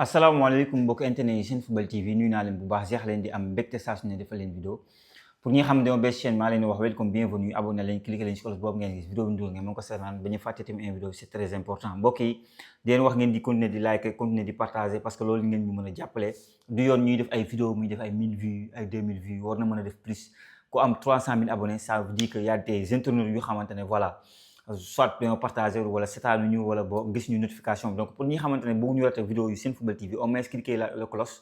asalaamaaleykum mbokk internet yi Senfootball TV nuyu naa leen bu baax jeex leen di am mbégte saa su ne defal leen vidéo pour ñi nga xam ne dama bees chaîne maa leen di wax welcome bienvenue abonné leen cliquer leen ci cloche boobu ngeen gis vidéo bi ndugal ngeen mën ko seetaan bañu fàtte tamit un vidéo c'est très important mbokk yi di leen wax ngeen di continuer di liker continuer di partager parce que loolu ngeen ñu mën a jàppale du yoon ñuy def ay vidéo muy def ay 1000 vues ay 2000 vues war na mën a def plus ku am 300 000 abonnés ça veut dire que y a des internautes yu xamante ne voilà soit dañoo partagé wala seetaanu ñu wala boo gis ñu notification bi donc pour ñi nga xamante ne bëgg ñu rate vidéo yu Senfootball TV au moins cliquer la cloche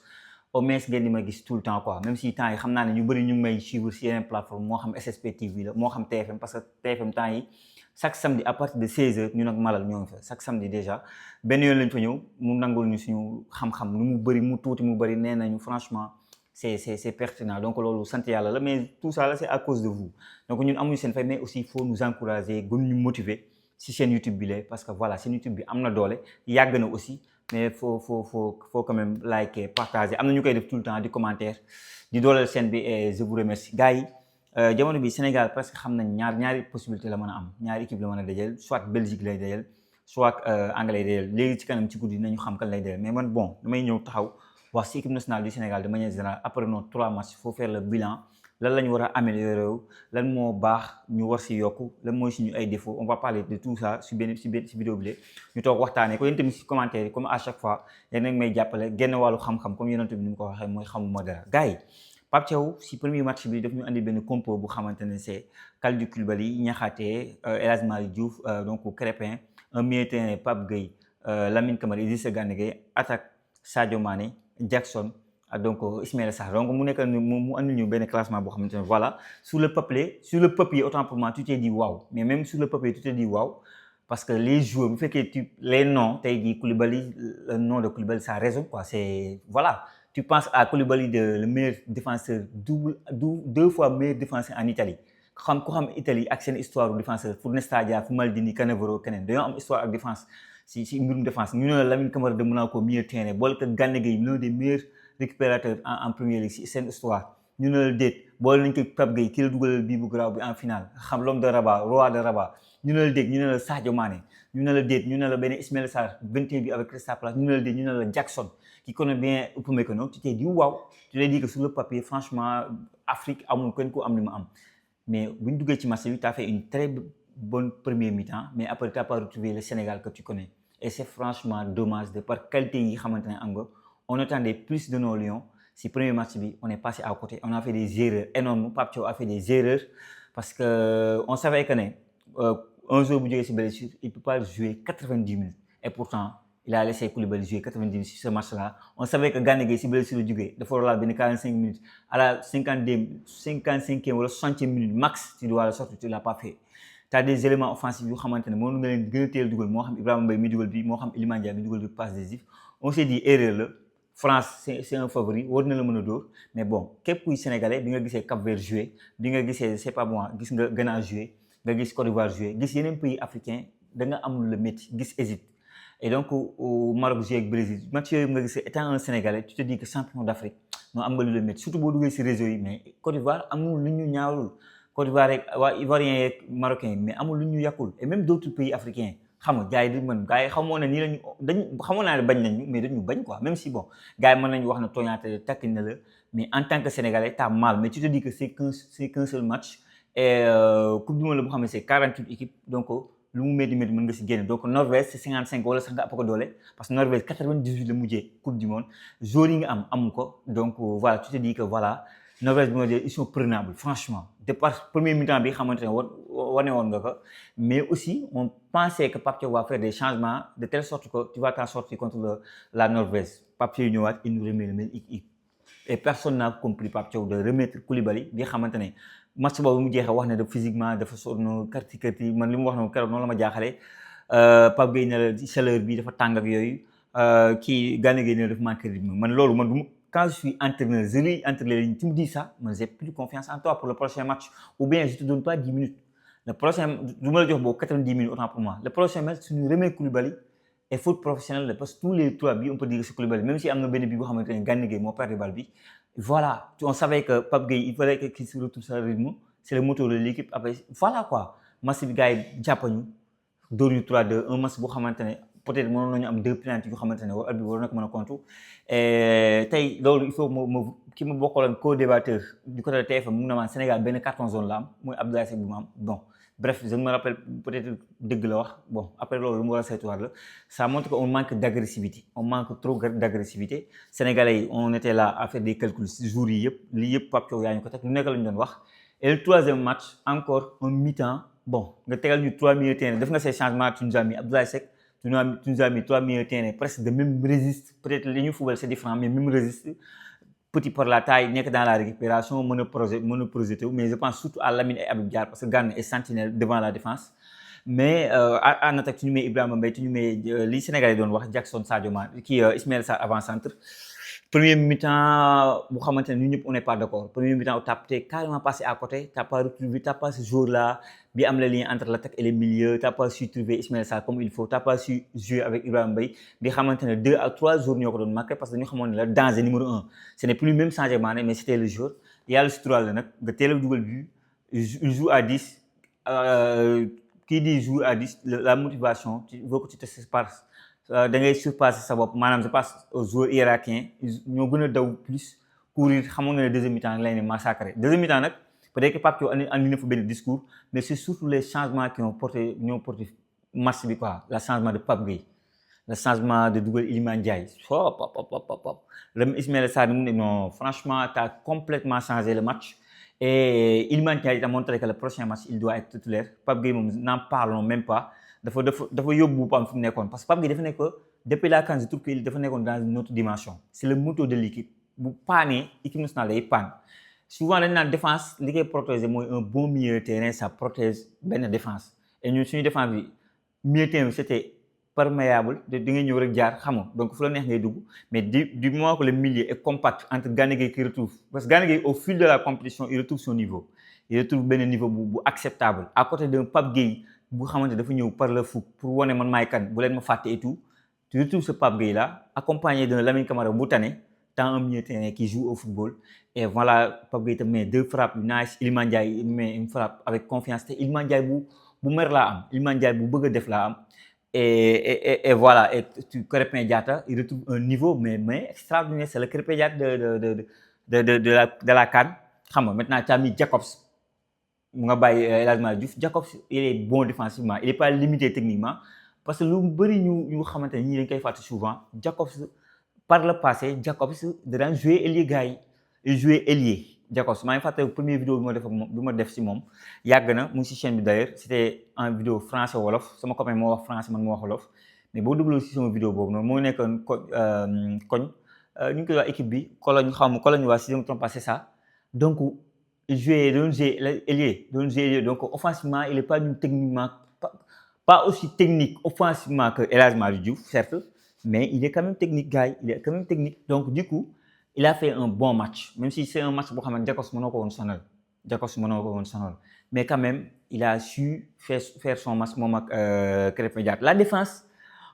au moins ngeen di ma gis tout le temps quoi même si temps yi xam naa ne ñu bëri ñu ngi may suivre si yeneen plateforme moo xam SSP TV la moo xam TFM parce que TFM temps yi chaque samedi à partir de 16h ñu nag malal ñoo ngi fa chaque samedi déjà benn yoon lañ fa ñëw mu nangul ñu suñu xam-xam lu mu bëri mu tuuti mu bëri nee nañu franchement c'est pertinent donc loolu sant yàlla la mais tout ça là c'est à cause de vous donc ñun amuñu seen fay mais aussi il faut nous encourager gën ñu motiver si chaîne YouTube bi la parce que voilà chaîne YouTube bi am na doole yàgg na aussi mais faut quand même liker partager am na ñu koy def tout le temps di commentaire di dooleel chaîne bi et je vous remercie gars yi jamono bi Sénégal presque xam nañ ñaari possibilité la mën a am ñaari équipe la mën a dajal soit Belgique lay dajal soit Anglais lay dajal léegi ci kanam ci guddi nañu xam kan lay dajal mais man bon damay ñëw taxaw wax ci équipe nationale du Sénégal de manière générale après nos 3 matchs il faut faire le bilan lan la ñu war a améliorer lan moo baax ñu war si yokku lan mooy suñu ay défauts on va parler de tout ça si vidéo bi ñu toog waxtaanee ko yéen tamit si commentaire yi comme à chaque fois yéen a ngi may jàppale genn wàllu xam-xam comme yonent bi ni mu ko waxee mooy xamuma dara gars yi Pape Thiaw si premier match bi daf ñu andi benn compo bu xamante ne c'est Kalidou Koulibaly Niakhaté El Hadji Malick Diouf donc Crépin un milieu de terrain Pape Gueye Lamine Camara Idrissa Gana Gueye attaque Sadio Mané Jackson donc Ismaïla Sarr donc mu nekk mu andil ñu benn classement boo xamante ne voilà sur le papier autant pour moi tu t'es dit waaw mais même sur le papier tu t'es dit waaw parce que les joueurs bu fekkee les noms tey jii Koulibaly le nom de Koulibaly ça résonne quoi c'est voilà tu penses à Koulibaly le meilleur défenseur deux fois meilleur défenseur en Italie ku xam Italie ak seen histoire du défenseur Fornesta Dia fu Maldini Cannavaro keneen dañoo am histoire ak défense si mbirum défense ñu ne la Lamine Camara de Monaco milieu terrain boole ko Gana Gueye l'un des meilleurs récupérateurs en Premier League si seen histoire ñu ne la déet boole nañ ko Pape Gueye ki la dugalal bii bu garaaw bi en finale xam l'homme de Rabat roi de Rabat ñu ne la déet ñu ne la Sadio Mané ñu ne la déet ñu ne la benn Ismaïla Sarr 21 bi avec Crystal Palace ñu ne la déet ñu ne la Jackson qui connaît bien Upamecano tu t'es dit waaw tu t'es dit que sur le papier franchement Afrique amul kenn ku am li ma am mais bu ñu duggee ci match bi tu as fait une très bonne première mi-temps mais après tu n'as pas retrouvé le Sénégal que tu connais et c'est franchement dommage de par qualité yi xamante ne am nga on attendait plus de nos Lions si premier match bi on est passé à côté on a fait des erreurs énormes Pape Thiaw a fait des erreurs parce que on savait que ne un jour bu jógee si blessure il peut pas jouer 90 minutes et pourtant il a laissé Koulibaly jouer 90 minutes sur ce match-là on savait que Gana Gueye si blessure la jógee dafa war a laal benn 45 minutes à la 55e wala 60e minute max tu dois le sortir tu l'as pas fait t'as des éléments offensifs yu xamante ne moom nga leen gën a teel dugal moo xam Ibrahima Mbaye mi dugal bi moo xam Iliman Ndiaye mi dugal bi passe décisif on s'est dit erreur la France c'est un favori war na la mën a dóor mais bon képp kuy sénégalais bi nga gisee Cap-Vert jouer bi nga gisee c'est pas moi gis nga Ghana jouer nga gis Côte d'Ivoire jouer gis yeneen pays africains da nga am lu la métti gis Égypte et donc au Maroc jouer ak Brésil match yooyu nga gisee étant un sénégalais tu te dis que champion d'Afrique non am nga lu la métti surtout boo duggee si réseau yi mais Côte d'Ivoire amul lu ñu ñaawul Côte d'Ivoire rek waa Ivoiriens yeeg Marocains mais amul lu ñu yàqul et même d'autres pays africains xam nga gars yi di mën gars yi xamoon na nii lañu xamoon naa ne bañ nañu mais dañu bañ quoi même si bon gars yi mën nañu wax na tooñaate takk na la mais en tant que sénégalais t'as mal mais tu te dis que c'est qu'un seul match et coupe du monde la bu xam ne c'est 48 équipes donc lu mu métti mën nga si génn donc Norvège c'est 55 wala sax nga ëpp ko doole parce que Norvège 98 la mujjee coupe du monde joueurs yi nga amu ko donc voilà tu te dis que voilà Norvège bi nga jël ils sont prenables franchement de par premier mi-temps bi xamante ne wane woon nga ko mais aussi on pensait que Pape Thiaw va faire des changements de telle sorte que tu vas t'en sortir contre la Norvège Pape Thiaw ñëwaat il nous remet le même équipe et personne n'a compris Pape Thiaw de remettre Koulibaly bi xamante ne match boobu mu jeexee wax ne dafa physiquement dafa sonn karti man li mu wax noonu keroog noonu la ma jaaxalee Pape Gueye ne la chaleur bi dafa tàng ak yooyu kii Gana Gueye ne dafa manqué rythme man loolu man du quand je suis entraîneur je lis entre les lignes tu me dis ça man j'ai plus confiance en toi pour le prochain match ou bien je te donne pas 10 minutes le prochain du ma la jox boobu 90 minutes autant pour moi le prochain match suñu remet Koulibaly et foot professionnel la parce que tous les 3 bi on peut dire que c'est Koulibaly même si am na benn bi boo xamante ne Gana Gueye moo perdre balle bi voilà on savait que Pape Gueye il fallait qu'il se retrouve sur le rythme c'est le moteur de l'équipe après voilà quoi match bi gars yi jàppañu dóor ñu 3-2 un match boo xamante ne peut-être mënoon nañu am 2 penalty yu xamante ne arbitre bi war na ko mën a compte tey loolu il faut ma ki ma bokkaloon co-débatteur du côté de TFM mu ne ma Sénégal benn carton jaune la am mooy Abdoulaye Seck bi mu am bon bref je me rappelle peut-être dëgg la wax bon après loolu lu mu war a saytuwaat la ça montre qu'on manque d'agressivité on manque trop d'agressivité sénégalais yi on était là à faire des calculs jours yi yëpp lii yëpp Pape Thiaw yaa ñu ko teg lu nekk lañu doon wax et le troisième match encore un mi-temps bon nga tegal ñu 3 milieux de terrain def nga ces changements tu nous as mis Abdoulaye Seck tu nous as mis 3 milieux de terrain presque de même registre peut-être li ñu football c'est différent mais même registre petit par la taille nekk dans la récupération mën a projeté mais je pense surtout à Lamine et Habib Diarra parce que Gana est sentinelle devant la défense mais en attaque tu ñu mets Ibrahima Mbaye tu ñu mets li Sénégalais doon wax Jackson Sadio Mané kii Ismaël Sarr avant-centre premier mi-temps bu xamante ne ñun ñëpp on n'est pas d'accord premier mi-temps t'es carrément passé à côté t'as pas retrouvé t'as pas ce jour-là bi am le lien entre l'attaque et le milieu t'as pas su trouver Ismaël Sarr comme il faut t'as pas su jouer avec Ibrahima Mbaye bi xamante ne 2 à 3 jours ñoo ko doon marqué parce que dañu xamoon ne la danger numéro 1 ce n'est plus même Sadio Mané mais c'était le jour yàlla suturaal la nag nga teel a dugal but il joue à 10 kii di joue à 10 la motivation tu veux que tu te sépares da ngay surpasser sa bopp maanaam je passe aux joueurs irakien ñoo gën a daw plus courir xamoon na ne deuxième mi-temps lañ leen massacrer deuxième mi-temps nag peut-être que Pape Thiaw andi na fa benn discours mais c'est surtout les changements qui ont porté match bi quoi le changement de Pape Gueye le changement de dugal Iliman Ndiaye le Ismaïla Sarr mu ne non franchement t'as complètement changé le match et Iliman Ndiaye a montré que le prochain match il doit être titulaire Pape Gueye moom n'en parlons même pas dafa yóbbu boppam fi mu nekkoon parce que Pape Gueye dafa nekk depuis la CAN je trouve que dafa nekkoon dans une autre dimension c'est le moteur de l'équipe bu paanee équipe nationale day paan souvent dañ naan défense li koy protéger mooy un bon milieu de terrain ça protège benn défense et ñun suñu défense bi milieu de terrain bi c'était perméable da ngay ñëw rek jaar xam nga donc fu la neex ngay dugg mais du moment que le milieu est compact entre Gana Gueye qui retrouve parce que Gana Gueye au fil de la compétition il retrouve son niveau il retrouve benn niveau bu acceptable à côté d'un Pape Gueye bu xamante dafa ñëw par le foot pour wane man maay kan bu leen ma fàtte et tout tu retrouves ce Pape Gueye là accompagné d'un Lamine Camara bu tane tant un milieu de terrain qui joue au football et voilà Pape Gueye te met 2 frappes yu nice Iliman Ndiaye met une frappe avec confiance te Iliman Ndiaye bu mer laa am Iliman Ndiaye bu bëgg a def laa am et voilà et Krépin Diatta il retrouve un niveau mais extraordinaire c'est le Krépin Diatta de la CAN xam nga maintenant tu as mis Jacobs mu nga bàyyi El Hadji Malick Diouf Jacobs il est bon défensivement il est pas limité techniquement parce que lu bëri ñu xamante ne ñii dañ koy fàtte souvent Jacobs par le passé Jacobs da daan jouer ailier gars yi il jouait ailier Jacobs maa ngi fàtte première vidéo bi ma def si moom yàgg na mu ngi si chaîne bi d'ailleurs c'était en vidéo français wolof sama copain moo wax français man moo wax wolof mais boo dégloo si sama vidéo boobu noonu moo nekkoon koñ ñu ngi koy wax équipe bi Cologne xaw ma Cologne waa si je me trompe pas c'est ça donc doon jouer ailier donc offensivement il est pas techniquement pas aussi technique offensivement que El Hadji Malick Diouf certes mais il est quand même technique gars il est quand même technique donc du coup il a fait un bon match même si c'est un match boo xam ne Jacobs mënoo ko woon sonal mais quand même il a su faire son match moom ak Krépin Diatta la défense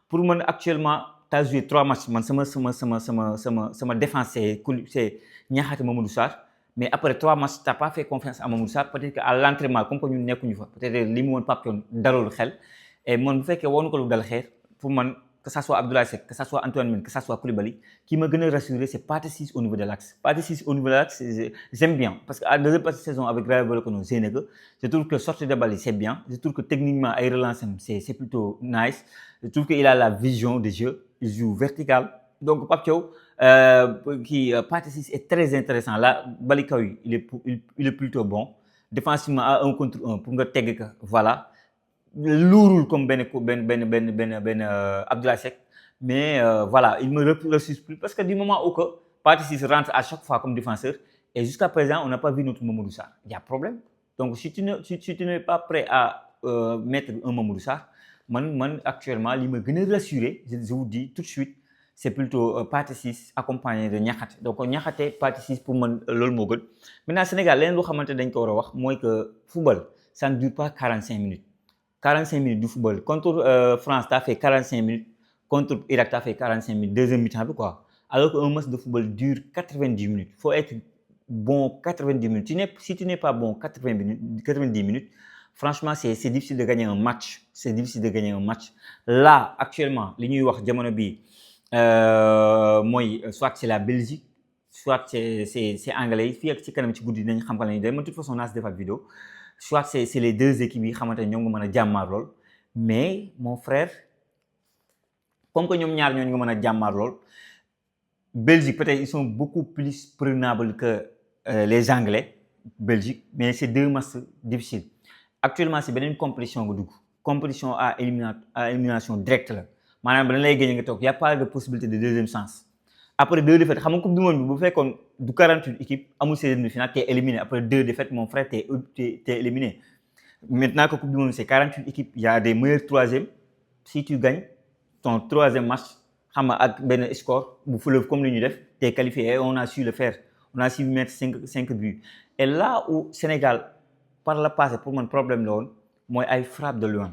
pour man actuellement t'as joué 3 matchs man sama défense c'est Niakhaté Mamadou Sarr mais après 3 matchs t'as pas fait confiance à Mamadou Sarr peut-être que à l'entraînement comme que ñun nekkuñu fa peut-être li mu woon Pape Thion dalul xel et man bu fekkee woonu ko lu dal xeer pour man que ça soit Abdoulaye Seck que ça soit Antoine Mendy que ça soit Koulibaly qui me gën a rassuré c'est Pathé Ciss au niveau de l'axe Pathé Ciss au niveau de l'axe j'aime bien parce que à deuxième partie de saison avec Rayo Vallecano je trouve que sortie de balle c'est bien je trouve que techniquement ay relance c'est plutôt nice je trouve que il a la vision de jeu il joue vertical donc Pape Thiaw Pathé Ciss est très intéressant là bali kaw yi il est plutôt bon défensivement à 1 contre 1 pour nga tegg ka voilà lourul comme benn Abdoulaye Seck mais voilà il me refuse plus parce que du moment où que Pathé Ciss rentre à chaque fois comme défenseur et jusqu'à présent on n'a pas vu notre Mamadou Sarr il y a problème donc si tu n'es pas prêt à mettre un Mamadou Sarr man actuellement li ma gën a rassuré je vous dis tout de suite c'est plutôt Pathé Ciss accompagné de Niakhaté donc Niakhaté Pathé Ciss pour man loolu moo gën maintenant Sénégal leneen loo xamante dañ ko war a wax mooy que football ça ne dure pas 45 minutes 45 minutes du football contre France t'as fait 45 minutes contre Irak t'as fait 45 minutes deuxième mi-temps bi quoi alors qu'un match de football dure 90 minutes faut être bon 90 minutes si tu n'es pas bon 90 minutes franchement c'est difficile de gagner un match là actuellement li ñuy wax jamono bii mooy soit c'est la Belgique soit c'est anglais yi fii ak ci kanam ci guddi nañ xam ka la ñuy de toute façon naa si defaat vidéo soit c'est les deux équipes yi xamante ne ñoom nga mën a jàmmaar lool mais mon frère comme que ñoom ñaar ñooñu nga mën a jàmmaar lool Belgique peut-être ils sont beaucoup plus prenables que les Anglais Belgique mais c'est deux matchs difficiles actuellement c'est beneen compétition nga dugg compétition à élimination directe la maanaam dañ lay gagné nga toog y a pas de possibilité de deuxième chance après 2 défaites xam nga coupe du monde bi bu fekkoon du 48 équipes amul 16e de finale t'es éliminé après 2 défaites mon frère t'es éliminé maintenant que coupe du monde c'est 48 équipes il y a des meilleurs troisièmes si tu gagnes ton troisième match xam nga ak benn score bu fleuve comme li ñu def t'es qualifié et on a su le faire on a su mettre 5 buts et là où Sénégal par le passé pour man problème la woon mooy ay frappe de loin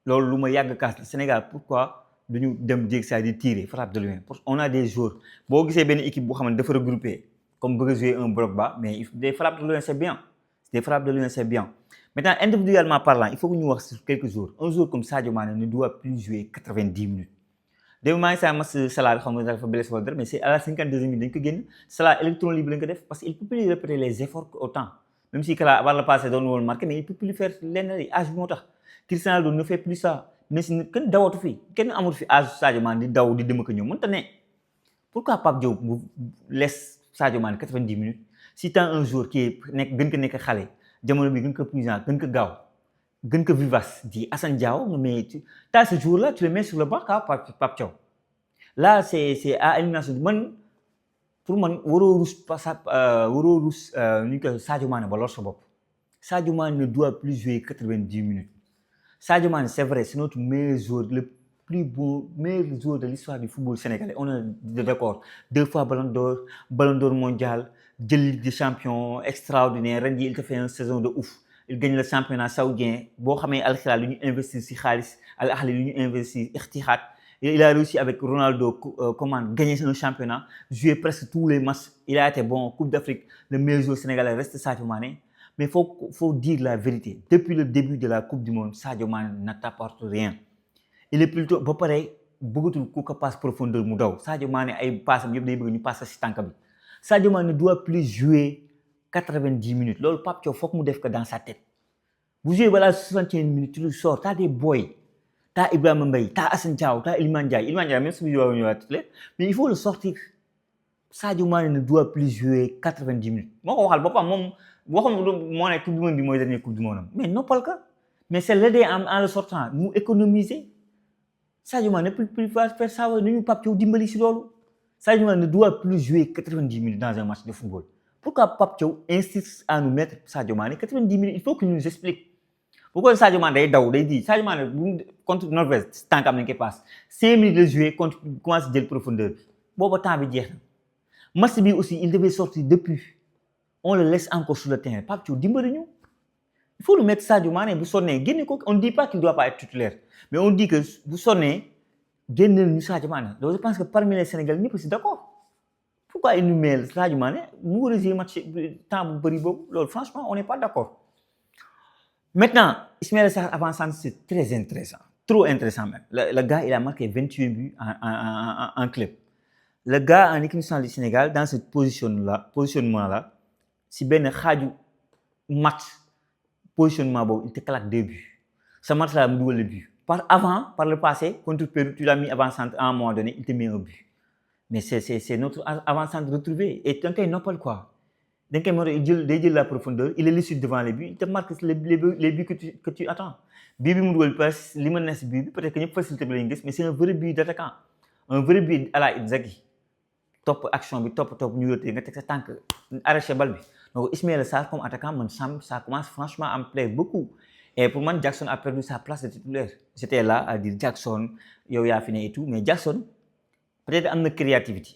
loolu lu ma yàgg kaas Sénégal pourquoi duñu dem jéeg saa di tirer frappe de loin parce qu'on a des joueurs boo gisee benn équipe boo xam ne dafa regroupé comme bëgg a jouer un bloc bas mais des frappes de loin c'est bien maintenant individuellement parlant il faut que ñu wax sur quelques jours un joueur comme Sadio Mané ne doit plus jouer 90 minutes démb maa ngi saa match Salah xam nga dafa blessé wala dara mais c'est à la 52e minute dañ ko génn Salah électron libre lañ ko def parce que il peut plus répéter les efforts autant même si Kala war la passé doon woon marqué mais il peut plus faire lenn li âge bi moo tax Cristiano Ronaldo ne fait plus ça mais si kenn dawatu fi kenn amul fi âge Sadio Mané di daw di dem ak ñëw mënta ne pourquoi Pape Diop mu laisse Sadio Mané 90 minutes si t'as un joueur qui est nekk gën ko nekk xale jamono bi gën ko puissant gën ko gaaw gën ko vivace di Assane Diao mais t'as ce jour là tu le mets sur le banc Pape Diop là c'est à élimination man pour man waroo rus ñu ko Sadio Mané ba lor sa bopp Sadio Mané ne doit plus jouer 90 minutes Sadio Mané c'est vrai c'est notre meilleur joueur le plus beau meilleur joueur de l'histoire du football sénégalais on est d'accord 2 fois ballon d'or mondial jël Ligue des champions extraordinaire ren jii il te fait une saison de ouf il gagne le championnat saoudien boo xamee Al Hilal lu ñu investir ci xaalis Al Ahly lu ñu investir Etihad il a réussi avec Ronaldo comment gagner un championnat jouer presque tous les matchs il a été bon Coupe d'Afrique le meilleur joueur sénégalais reste Sadio Mané mais faut dire la vérité depuis le début de la Coupe du Monde Sadio Mané n'apporte rien il est plutôt ba pare bëggatul ku ko passe profondeur mu daw Sadio Mané ay passam yëpp day bëgg ñu passe ci tànk bi Sadio Mané ne doit plus jouer 90 minutes loolu Pape Thiaw foog mu def ko dans sa tête bu jouer balaa 61 minutes tu le sors t'as des boys t'as Ibrahima Mbaye t'as Assane Diao t'as Iliman Ndiaye même si ñu ñëwaat mais il faut le sortir Sadio Mané ne doit plus jouer 90 minutes moo ko waxal boppam moom waxoon moo ne coupe du monde bi mooy dernier coupe du monde mais noppal ka mais c'est l'aider en le sortant mu économiser Sadio Mané ne peut plus faire ça nañu Pape Thiaw dimbali si loolu Sadio Mané ne doit plus jouer 90 minutes dans un match de football pourquoi Pape Thiaw insiste à nous mettre Sadio Mané 90 minutes il faut qu'il nous explique pourquoi Sadio Mané day daw day di Sadio Mané contre Norvège tànkam nañ koy passe 5 minutes de jouer contre commence jël profondeur bi booba temps bi jeex na match bi aussi il devait sortir depuis on le laisse encore sur le terrain Pape Thiaw dimbali ñu il faut le mettre Sadio Mané bu sonnee génne ko on ne dit pas qu'il doit pas être titulaire mais on dit que bu sonnee génneel ñu Sadio Mané donc je pense que parmi les Sénégalais ñëpp si d'accord pourquoi il nous met Sadio Mané mu war a jouer match temps bu bëri boobu loolu franchement on n'est pas d'accord maintenant Ismaïla Sarr avant-centre c'est très intéressant trop intéressant même le gars il a marqué 28 buts en club le gars en équipe nationale du Sénégal dans ce positionnement là si benn xaaju match positionnement boobu il te claque 2 buts ce match là mu dugal le but par le passé contre Pérou tu l'as mis avant-centre à un moment donné il te met un but mais c'est notre avant-centre retrouvé et da nga koy noppal quoi da nga koy mën a day jël la profondeur il est lucide devant les buts il te marque les buts que tu attends bii bi mu dugal passe li ma nees bii bi peut-être que ñëpp facilité bi lañu gis mais c'est un vrai but d'attaquant un vrai but à la Inzaghi topp action bi topp ñu yóotee nga teg sa tànk arraché bal bi donc Ismaïla Sarr comme attaquant man ça commence franchement à me plaire beaucoup et pour man Jackson a perdu sa place de titulaire j'étais là à dire Jackson yow yaa fi ne et tout mais Jackson peut-être am na créativité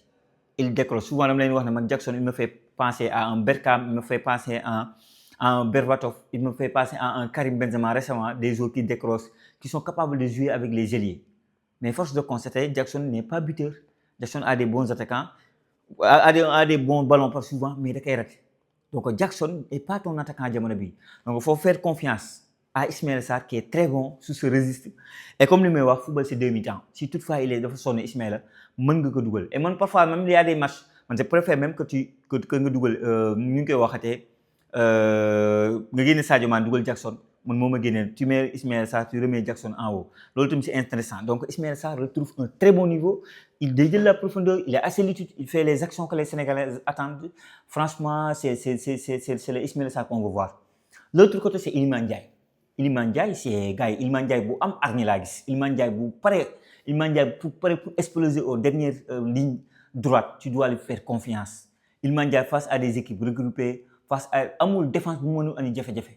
il décroche souvent dama leen wax ne man Jackson il me fait penser à un Bergkamp il me fait penser à un Berbatov il me fait penser à un Karim Benzema récemment des joueurs qui décrochent qui sont capables de jouer avec les ailiers mais force de constater Jackson n'est pas buteur Jackson a des bons attaquants a des bons ballons par souvent mais da koy raté donc Jackson est pas ton attaquant jamono bi donc il faut faire confiance à Ismaël Sarr qui est très bon sur ce registre. Et comme li may wax football c'est demi-temps si toutefois il est dafa sonn Ismaël mën nga ko dugal et man parfois même il y a des matchs man je préfère même que nga dugal ñu ngi koy waxatee nga génne Sadio Mané dugal Jackson man moo ma génneel tu mets Ismaël Sarr tu remets Jackson en haut loolu tamit c'est intéressant donc Ismaël Sarr retrouve un très bon niveau il déjël la profondeur il est assez lucide il fait les actions que les Sénégalais attendent franchement c'est le Ismaël Sarr qu'on veut voir. L'autre côté c'est Iliman Ndiaye. Iliman Ndiaye c'est gars yi Iliman Ndiaye bu am hargne laa gis Iliman Ndiaye bu pare Iliman Ndiaye pour exploser aux dernières lignes droites tu dois lui faire confiance Iliman Ndiaye face à des équipes regroupées face à amul défense bu mënul andi jafe-jafe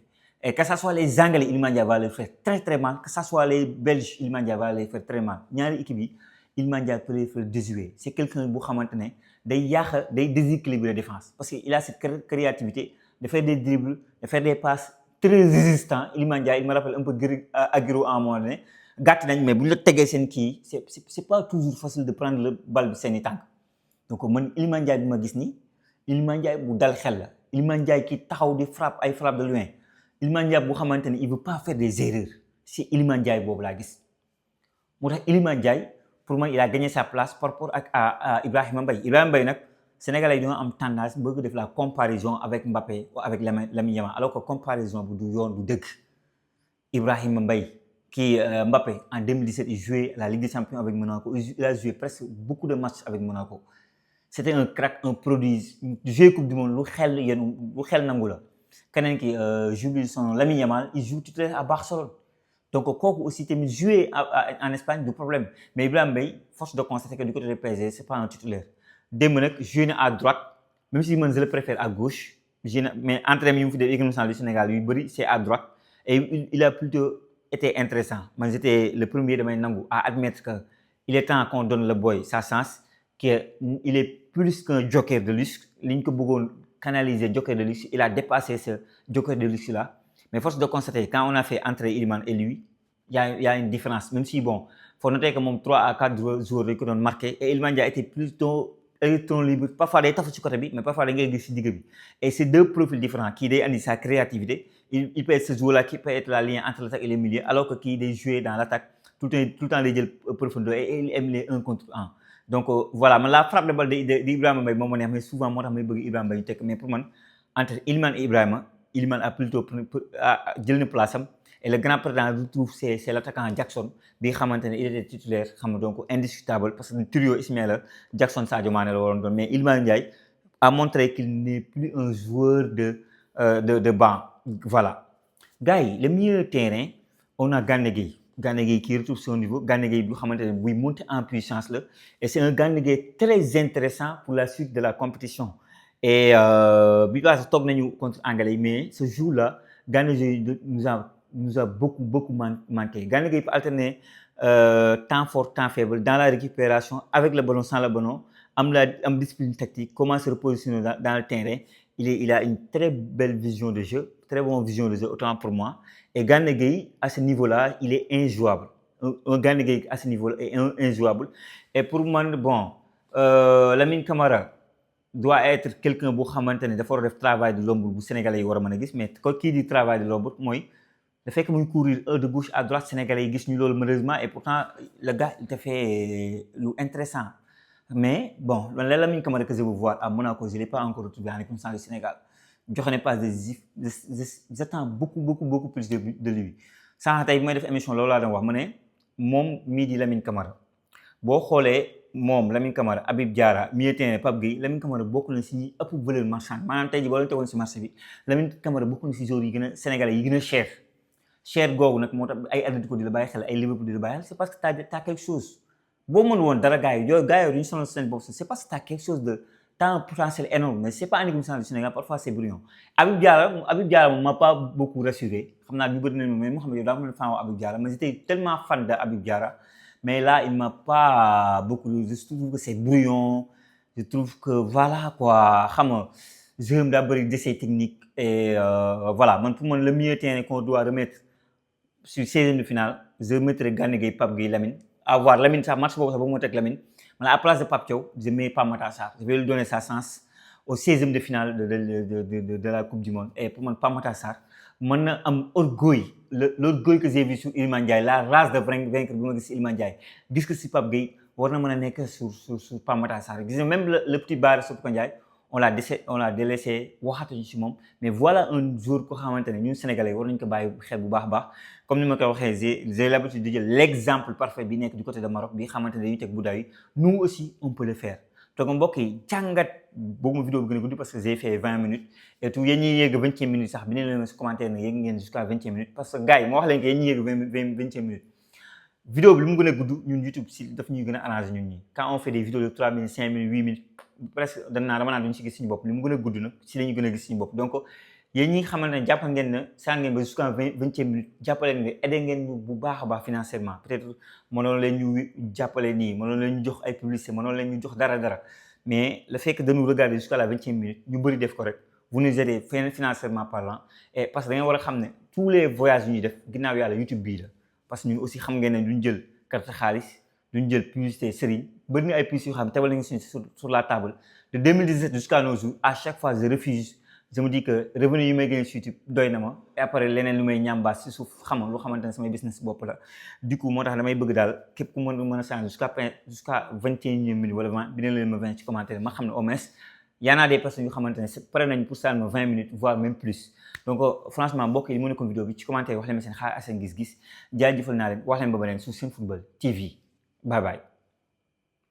et que ça soit les Anglais Iliman Ndiaye va les faire très très mal que ça soit les Belges Iliman Ndiaye va les faire très mal ñaari équipe yi Iliman Ndiaye peut les faire déjouer c'est quelqu'un bu xamante ne day déséquilibrer défense parce que il a cette créativité de faire des dribbles de faire des passes très résistant Iliman Ndiaye il me rappelle un peu Aguero à un moment donné gàtt nañ mais bu ñu la tegee seen kii c'est pas toujours facile de prendre le balle bi seen i tànk donc man Iliman Ndiaye bi ma gis nii Iliman Ndiaye bu dal xel la Iliman Ndiaye ki taxaw di frappe ay frappe de loin Iliman Ndiaye bu xamante ne il veut pas faire des erreurs c'est Iliman Ndiaye boobu laa gis moo tax Iliman Ndiaye pour moi il a gagné sa place par rapport à Ibrahima Mbaye nag Sénégalais yi dañoo am tendance bëgg def la comparaison avec Mbappé ou avec Lamine Yamal alors que comparaison bu du yoon du dëgg Ibrahima Mbaye qui Mbappé en 2017 il jouait la Ligue des Champions avec Monaco il a joué presque beaucoup de matchs avec Monaco c'était un crack un produit joué coupe du monde lu xel nangu la keneen ki j'oublie son nom Lamine Yamal il joue titulaire à Barcelone donc kooku aussi tamit jouer en Espagne du problème mais Ibrahima Mbaye force de constater que du côté du PSG c'est pas un titulaire démb nag joué na à droite même si man je le préfère à gauche mais entraînement yi mu fi def équipe nationale du Sénégal yu bëri c'est à droite et il a plutôt été intéressant man j'étais le premier damay nangu à admettre que il est temps qu'on donne le boy sa chance que il est plus qu'un joker de luxe li ñu ko bëggoon canaliser joker de luxe il a dépassé ce joker de luxe là mais force de constater quand on a fait entrer Iliman et lui il y a une différence même si bon faut noter que moom 3 à 4 joueurs dañu ko doon marqué et Iliman Ndiaye était plutôt électron libre parfois day tafu ci côté bi mais parfois da ngay gis ci digg bi et c'est deux profils différents kii day andi sa créativité il peut être ce joueur là qui peut être la lien entre l'attaque et le milieu alors que kii day jouer dans l'attaque tout le temps day jël profondeur et il aime les 1 contre 1 donc voilà man la frappe de balle de Ibrahima Mbaye moom moo neex mais souvent moo tax may bëgg Ibrahima Mbaye ñu teg mais pour man entre Iliman et Ibrahima Iliman a plutôt jël na place am et le grand perdant retrouve c'est l'attaquant Jackson bi nga xamante ne il était titulaire xam nga donc indiscutable parce que le trio Ismaïla Jackson Sadio Mané la waroon doon mais Iliman Ndiaye a montré qu'il n'est plus un joueur de banc voilà gars yi le milieu de terrain on a Gana Gueye qui retrouve son niveau Gana Gueye bi xamante ne buy monter en puissance la et c'est un Gana Gueye très intéressant pour la suite de la compétition et bi passé toog nañu contre Anglais mais ce jour-là Gana Gueye nous a beaucoup manqué Gana Gueye peut alterner temps fort temps faible dans la récupération avec le ballon sans le ballon am discipline tactique comment se repositionner dans le terrain il a une très belle vision de jeu très bonne vision de jeu autant pour moi et Gana Gueye à ce niveau-là il est injouable un Gana Gueye à ce niveau-là est injouable et pour moi bon Lamine Camara doit être quelqu'un bu xamante ne dafa war a def travail de l'ombre bu Sénégalais yi war a mën a gis mais ko kii di travail de l'ombre mooy da fekk muy courir de gauche à droite Sénégalais yi gis ñu loolu malheureusement et pourtant le gars il te fait lu intéressant mais bon la Lamine Camara que je veux voir à Monaco je l'ai pas encore retrouvé en équipe nationale du Sénégal joxe ne pas j'attends beaucoup plus de lui sànq tey bi may def émission loolu laa doon wax ma ne moom mii di Lamine Camara boo xoolee moom Lamine Camara Habib Diarra milieu terrain Pape Gueye Lamine Camara bokk na si ñi ëpp valeur marchande maanaam tey jii boo leen tegoon si marché bi Lamine Camara bokk na si joueurs yi gën a Sénégalais yi gën a cher googu nag moo tax ay Atlético di la bàyyi xel ay Liverpool di la bàyyi xel c'est parce que t'as quelque chose boo mën woon dara gars yi duñu sonal seen bopp c'est parce que t'as quelque chose de t'as un potentiel énorme mais c'est pas en équipe nationale du Sénégal parfois c'est brouillon Habib Diarra moom m'a pas beaucoup rassuré xam naa ñu bëri nañ mais moo xam ne yow daa mën a fan Habib Diarra mais j'étais tellement fan de Habib Diarra mais là il m'a pas beaucoup je trouve que c'est brouillon je trouve que voilà quoi xam nga jeu daa bëri d'essais techniques et voilà man pour man le milieu terrain qu'on doit remettre sur 16e de finale je mettrai Gana Gueye Pape Gueye Lamine avoir Lamine sax match boobu sax boobu moo teg Lamine man à la place de Pape Thiaw je mets Pape Matar Sarr je vais lui donner sa chance au 16e de finale de la Coupe du Monde et pour man Pape Matar Sarr mën na am orgueil l'orgueil que j'ai vu sur Iliman Ndiaye, la rage de vaincre bi ma gis si Iliman Ndiaye gis ko si Pape Gueye war na mën a nekk sur Pape Matar Sarr gis nga même le petit Bara Sopoko Ndiaye on l'a délaissé waxatuñu si moom mais voilà un jour ko xamante ne ñun sénégalais war nañu ko bàyyi xel bu baax a baax comme ni ma ko waxee j'ai l'habitude de jël l'exemple parfait bi nekk du côté de Maroc bi xamante ne dañuy teg bu daw yi nous aussi on peut le faire donc mbokk yi jàngat boobu ma vidéo bi gën a gudd parce que j'ai fait 20 minutes et tout yéen ñi yéeg 25 minutes sax bi ne leen si commentaire ne yéeg ngeen jusqu'à 25 minutes parce que gars yi moo wax leen que yéen ñi yéeg 25 minutes vidéo bi lu mu gën a gudd ñun YouTube si daf ñuy gën a arrangé ñun ñi quand on fait des vidéos de 3 minutes 5 minutes 8 minutes presque dama naan duñu si gis suñu bopp li mu gën a gudd nag si la ñu gën a gis suñu bopp donc yéen ñi xamante ne jàpp ngeen ne saa ngeen ba jusqu'à 25 minutes jàppaleen ne aidé ngeen ñu bu baax a baax financièrement peut-être mënoon leen ñu jàppale nii mënoon leen ñu jox ay publicité mënoon leen ñu jox dara mais le fait que de nous regarder jusqu'à la 25 minutes ñu bëri def ko rek vous nous aidez financièrement parlant et parce que da ngeen war a xam ne tous les voyages yu ñuy def ginnaaw yàlla YouTube bii la parce que ñun aussi xam ngeen ne duñ jël carte xaalis duñ jël publicité sëriñ bëri na ay publicités yoo xam ne tebal nañu sur la table de 2017 jusqu'à nos jours à chaque fois je refuse je me dis que revenu yi may génne sur YouTube doy na ma et après leneen lu may ñambaas si suuf xam lu xamante ne samay business bopp la du coup moo tax damay bëgg daal képp ku mën a changer jusqu'à 21 minutes wala 20 bi ne leen ma 20 ci commentaire ma xam ne au moins y en a des personnes yu xamante ne pare nañ pour changer ma 20 minutes voire même plus donc franchement mbokk yi mu nekkoon vidéo bi ci commentaire wax leen ma seen xalaat ak seen gis-gis jaajëfal naa leen wax leen ba beneen sur Senfootball TV bye bye.